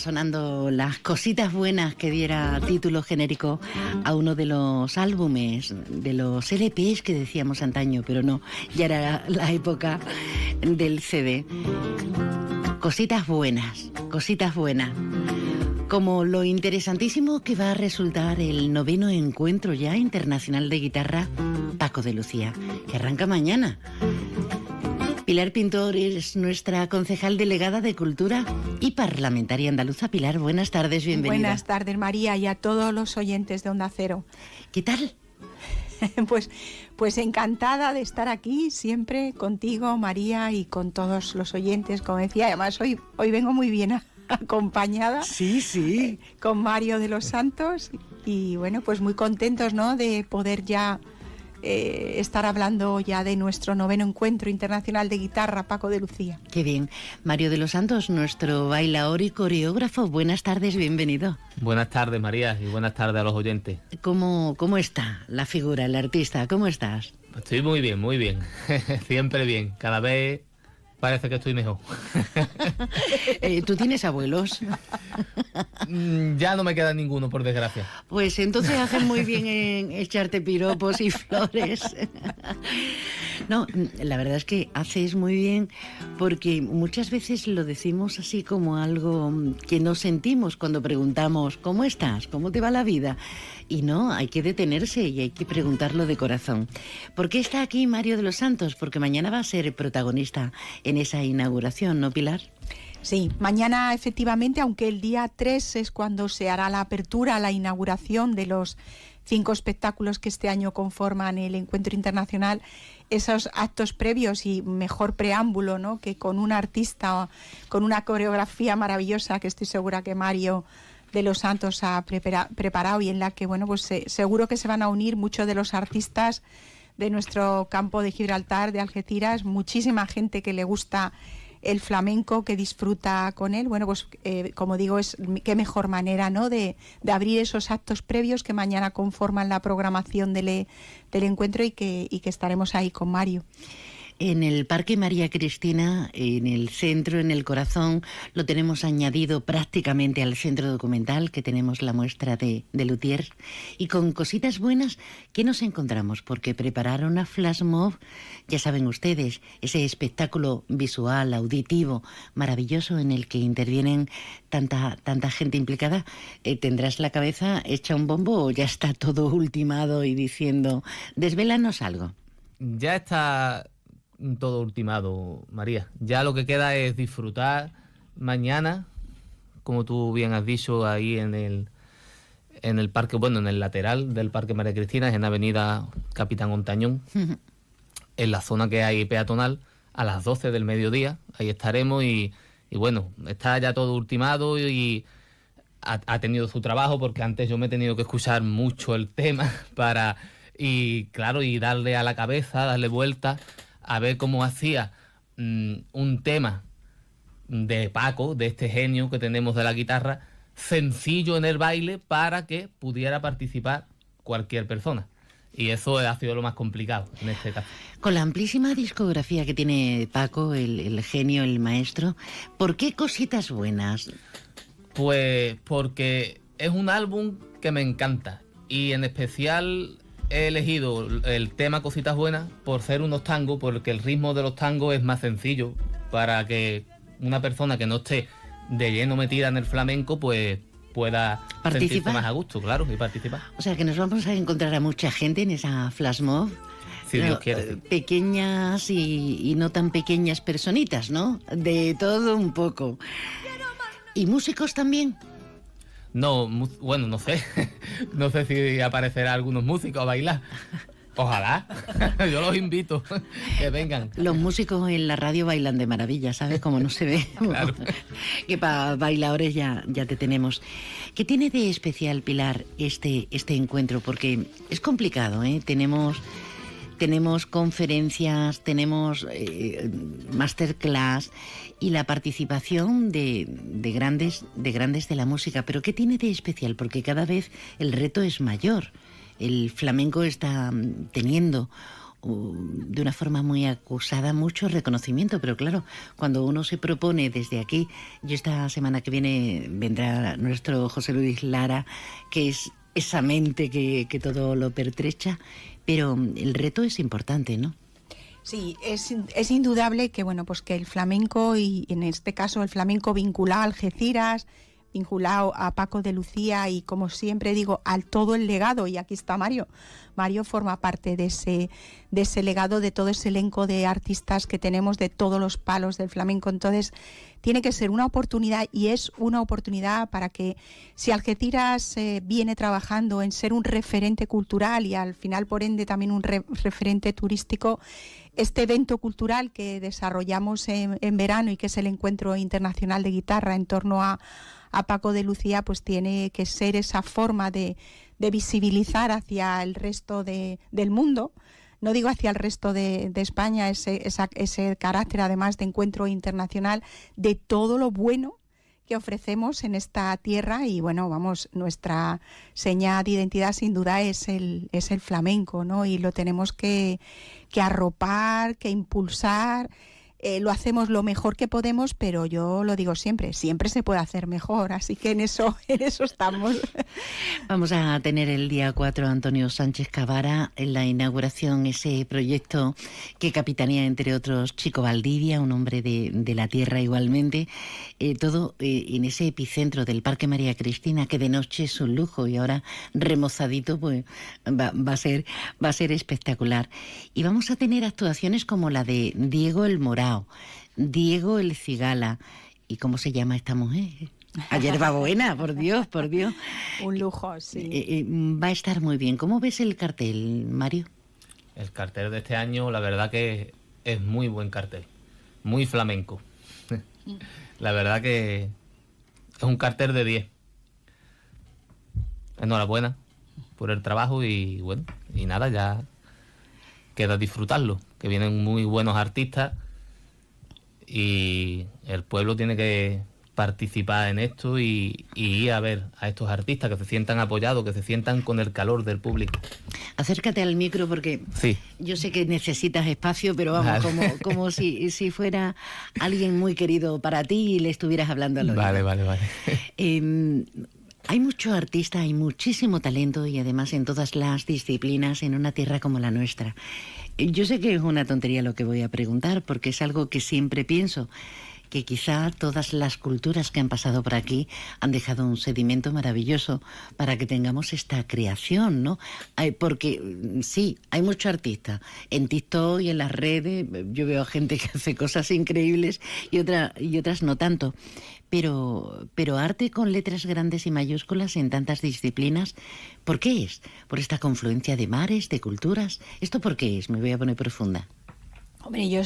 sonando las cositas buenas que diera título genérico a uno de los álbumes, de los LPs que decíamos antaño, pero no, ya era la época del CD. Cositas buenas, cositas buenas. Como lo interesantísimo que va a resultar el 9º encuentro ya internacional de guitarra Paco de Lucía, que arranca mañana. Pilar Pintor es nuestra concejal delegada de Cultura y parlamentaria andaluza. Pilar, buenas tardes, bienvenida. Buenas tardes, María, y a todos los oyentes de Onda Cero. ¿Qué tal? Pues encantada de estar aquí siempre contigo, María, y con todos los oyentes. Como decía, además hoy vengo muy bien acompañada. Sí. Con Mario de los Santos y bueno, pues muy contentos, ¿no?, de poder ya estar hablando ya de nuestro 9º encuentro internacional de guitarra Paco de Lucía. Qué bien. Mario de los Santos, nuestro bailaor y coreógrafo, buenas tardes, bienvenido. Buenas tardes, María, y buenas tardes a los oyentes. ¿Cómo está la figura, el artista? ¿Cómo estás? Estoy muy bien. Siempre bien. Cada vez parece que estoy mejor. ¿Tú tienes abuelos? Ya no me queda ninguno, por desgracia. Pues entonces hacen muy bien en echarte piropos y flores. No, la verdad es que haces muy bien, porque muchas veces lo decimos así como algo que no sentimos cuando preguntamos ¿cómo estás? ¿Cómo te va la vida? Y no, hay que detenerse y hay que preguntarlo de corazón. ¿Por qué está aquí Mario de los Santos? Porque mañana va a ser protagonista en esa inauguración, ¿no, Pilar? Sí, mañana efectivamente, aunque el día 3 es cuando se hará la apertura, la inauguración de los 5 espectáculos que este año conforman el Encuentro Internacional, esos actos previos y mejor preámbulo, ¿no?, que con un artista, con una coreografía maravillosa que estoy segura que Mario de los Santos ha preparado y en la que, bueno, pues seguro que se van a unir muchos de los artistas de nuestro campo de Gibraltar, de Algeciras, muchísima gente que le gusta el flamenco, que disfruta con él. Bueno, pues como digo, qué mejor manera, ¿no?, de abrir esos actos previos que mañana conforman la programación del encuentro y que estaremos ahí con Mario. En el Parque María Cristina, en el centro, en el corazón, lo tenemos añadido prácticamente al centro documental, que tenemos la muestra de Luthier. Y con cositas buenas, ¿qué nos encontramos? Porque prepararon a Flash Mob, ya saben ustedes, ese espectáculo visual, auditivo, maravilloso en el que intervienen tanta gente implicada. ¿Tendrás la cabeza hecha un bombo o ya está todo ultimado y diciendo, desvélanos algo? Ya está todo ultimado, María. Ya lo que queda es disfrutar mañana, como tú bien has dicho, ahí en el parque, bueno, en el lateral del Parque María Cristina, en Avenida Capitán Ontañón, en la zona que hay peatonal, a las 12 del mediodía. Ahí estaremos y bueno, está ya todo ultimado y ha tenido su trabajo, porque antes yo me he tenido que escuchar mucho el tema y darle a la cabeza, darle vuelta a ver cómo hacía un tema de Paco, de este genio que tenemos de la guitarra, sencillo en el baile para que pudiera participar cualquier persona. Y eso ha sido lo más complicado en este caso. Con la amplísima discografía que tiene Paco, el genio, el maestro, ¿por qué cositas buenas? Pues porque es un álbum que me encanta y en especial he elegido el tema Cositas Buenas por ser unos tangos, porque el ritmo de los tangos es más sencillo para que una persona que no esté de lleno metida en el flamenco pues pueda sentirse más a gusto, claro, y participar. O sea que nos vamos a encontrar a mucha gente en esa Flash Mob. Si Dios quiere. Pequeñas y no tan pequeñas personitas, ¿no? De todo un poco. ¿Y músicos también? No, bueno, no sé. No sé si aparecerá algunos músicos a bailar. Ojalá. Yo los invito que vengan. Los músicos en la radio bailan de maravilla, ¿sabes? Como no se ve. Claro. Que para bailadores ya te tenemos. ¿Qué tiene de especial, Pilar, este encuentro? Porque es complicado, ¿eh? Tenemos conferencias, tenemos masterclass y la participación de grandes de la música. Pero ¿qué tiene de especial? Porque cada vez el reto es mayor. El flamenco está teniendo de una forma muy acusada mucho reconocimiento, pero claro, cuando uno se propone desde aquí, yo esta semana que viene vendrá nuestro José Luis Lara, que es esa mente que todo lo pertrecha, pero el reto es importante, ¿no? Sí, es indudable que, bueno, pues que el flamenco, y en este caso el flamenco vinculado a Algeciras, vinculado a Paco de Lucía y, como siempre digo, al todo el legado, y aquí está Mario. Mario forma parte de ese legado, de todo ese elenco de artistas que tenemos de todos los palos del flamenco. Entonces, tiene que ser una oportunidad, y es una oportunidad para que, si Algeciras viene trabajando en ser un referente cultural y al final, por ende, también un referente turístico, este evento cultural que desarrollamos en verano y que es el Encuentro Internacional de Guitarra en torno a Paco de Lucía, pues tiene que ser esa forma de visibilizar hacia el resto del mundo, no digo hacia el resto de España, ese carácter además de encuentro internacional, de todo lo bueno que ofrecemos en esta tierra. Y bueno, vamos, nuestra seña de identidad sin duda es el flamenco, ¿no? Y lo tenemos que arropar, que impulsar. Lo hacemos lo mejor que podemos, pero yo lo digo siempre se puede hacer mejor, así que en eso estamos. Vamos a tener el día 4 a Antonio Sánchez Cavara en la inauguración, ese proyecto que capitanea, entre otros, Chico Valdivia, un hombre de la tierra igualmente, todo en ese epicentro del Parque María Cristina, que de noche es un lujo y ahora remozadito, pues va a ser espectacular. Y vamos a tener actuaciones como la de Diego el Morao, Diego el Cigala. ¿Y cómo se llama esta mujer? A Yerbabuena, por Dios. Un lujo, sí. Va a estar muy bien. ¿Cómo ves el cartel, Mario? El cartel de este año, la verdad que es muy buen cartel, muy flamenco. La verdad que es un cartel de 10. Enhorabuena por el trabajo y bueno, y nada, ya queda disfrutarlo, que vienen muy buenos artistas y el pueblo tiene que participar en esto y ir a ver a estos artistas, que se sientan apoyados, que se sientan con el calor del público. Acércate al micro porque sí, yo sé que necesitas espacio, pero vamos, vale. como si fuera alguien muy querido para ti y le estuvieras hablando al oído. Vale. Hay mucho artista, hay muchísimo talento y además en todas las disciplinas en una tierra como la nuestra. Yo sé que es una tontería lo que voy a preguntar porque es algo que siempre pienso, que quizá todas las culturas que han pasado por aquí han dejado un sedimento maravilloso para que tengamos esta creación, ¿no? Porque sí, hay mucho artista. En TikTok y en las redes yo veo gente que hace cosas increíbles y otras no tanto. Pero arte con letras grandes y mayúsculas en tantas disciplinas, ¿por qué es? ¿Por esta confluencia de mares, de culturas? ¿Esto por qué es? Me voy a poner profunda. Hombre, yo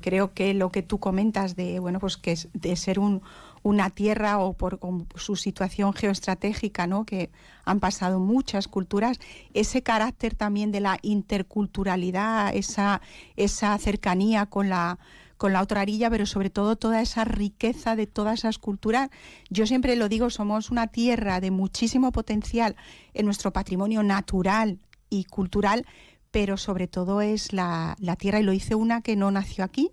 creo que lo que tú comentas de, bueno, pues que es de ser una tierra o por su situación geoestratégica, ¿no? Que han pasado muchas culturas, ese carácter también de la interculturalidad, esa cercanía con la otra orilla, pero sobre todo toda esa riqueza de todas esas culturas. Yo siempre lo digo, somos una tierra de muchísimo potencial en nuestro patrimonio natural y cultural, pero sobre todo es la tierra, y lo dice una que no nació aquí,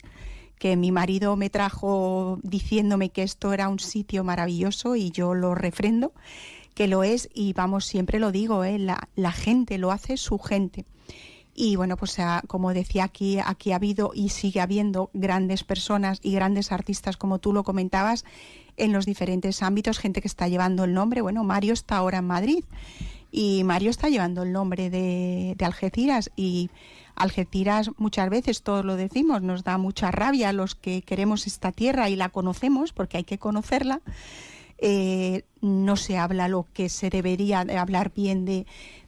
que mi marido me trajo diciéndome que esto era un sitio maravilloso y yo lo refrendo, que lo es, y vamos, siempre lo digo, la gente lo hace, su gente. Y bueno, pues como decía, aquí ha habido y sigue habiendo grandes personas y grandes artistas, como tú lo comentabas, en los diferentes ámbitos, gente que está llevando el nombre. Bueno, Mario está ahora en Madrid y Mario está llevando el nombre de Algeciras, y Algeciras muchas veces, todos lo decimos, nos da mucha rabia a los que queremos esta tierra y la conocemos, porque hay que conocerla. No se habla lo que se debería de hablar bien de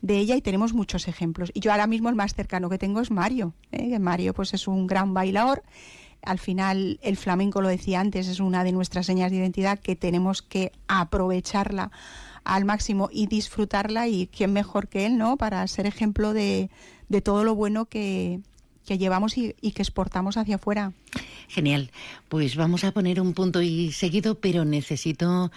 ella, y tenemos muchos ejemplos. Y yo ahora mismo el más cercano que tengo es Mario, que Mario pues es un gran bailador. Al final el flamenco, lo decía antes, es una de nuestras señas de identidad que tenemos que aprovecharla al máximo y disfrutarla, y quién mejor que él, ¿no?, para ser ejemplo de todo lo bueno que llevamos y que exportamos hacia afuera. Genial. Pues vamos a poner un punto y seguido, pero necesito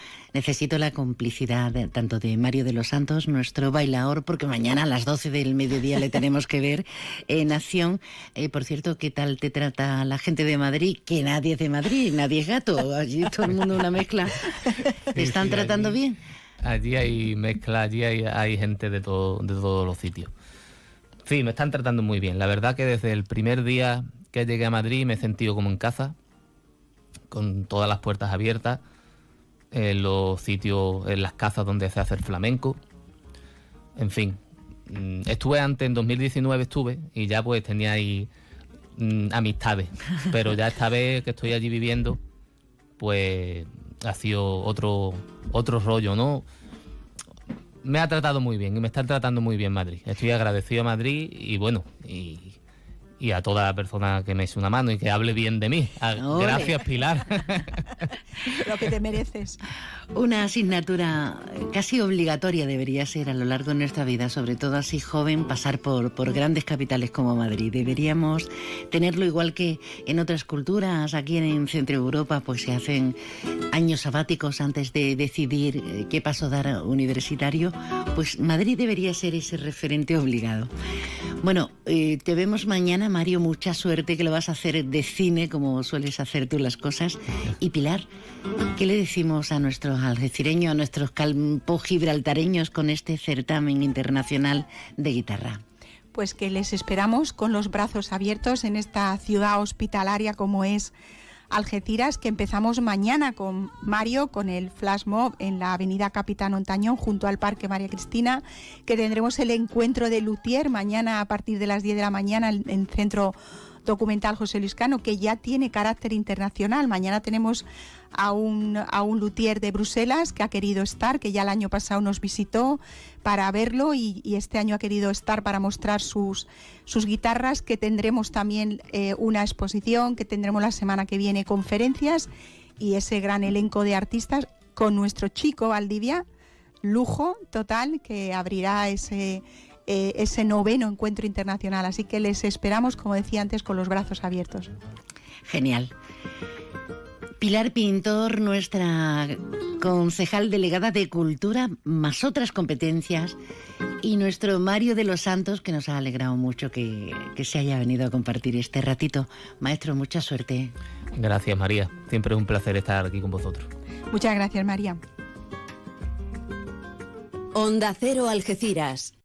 la complicidad tanto de Mario de los Santos, nuestro bailaor, porque mañana a las 12 del mediodía le tenemos que ver en acción. Por cierto, ¿qué tal te trata la gente de Madrid? Que nadie es de Madrid, nadie es gato. Allí todo el mundo una mezcla. ¿Te están tratando bien? Allí hay mezcla, allí hay gente de todos los sitios. Sí, me están tratando muy bien. La verdad que desde el primer día que llegué a Madrid me he sentido como en casa, con todas las puertas abiertas, en los sitios, en las casas donde se hace el flamenco. En fin, estuve antes, en 2019 estuve, y ya pues tenía ahí amistades. Pero ya esta vez que estoy allí viviendo, pues ha sido otro rollo, ¿no? Me ha tratado muy bien y me está tratando muy bien Madrid. Estoy agradecido a Madrid y bueno, y a toda persona que me eche una mano y que hable bien de mí. Gracias, Pilar. Lo que te mereces. Una asignatura casi obligatoria debería ser a lo largo de nuestra vida, sobre todo así joven, pasar por grandes capitales como Madrid. Deberíamos tenerlo igual que en otras culturas. Aquí en Centro Europa pues se hacen años sabáticos antes de decidir qué paso dar universitario. Pues Madrid debería ser ese referente obligado. Bueno, te vemos mañana, Mario. Mucha suerte, que lo vas a hacer de cine, como sueles hacer tú las cosas. Y Pilar, ¿qué le decimos a nuestros algecireños, a nuestros campo-gibraltareños con este certamen internacional de guitarra? Pues que les esperamos con los brazos abiertos en esta ciudad hospitalaria como es Algeciras, que empezamos mañana con Mario, con el flash mob en la avenida Capitán Ontañón junto al Parque María Cristina, que tendremos el encuentro de luthier mañana a partir de las 10 de la mañana en Centro Documental José Luis Cano, que ya tiene carácter internacional. Mañana tenemos a un luthier de Bruselas que ha querido estar, que ya el año pasado nos visitó para verlo y este año ha querido estar para mostrar sus guitarras, que tendremos también una exposición, que tendremos la semana que viene conferencias y ese gran elenco de artistas con nuestro Chico Valdivia, lujo total, que abrirá ese 9º encuentro internacional. Así que les esperamos, como decía antes, con los brazos abiertos. Genial. Pilar Pintor, nuestra concejal delegada de Cultura, más otras competencias, y nuestro Mario de los Santos, que nos ha alegrado mucho que se haya venido a compartir este ratito. Maestro, mucha suerte. Gracias, María. Siempre es un placer estar aquí con vosotros. Muchas gracias, María. Onda Cero Algeciras.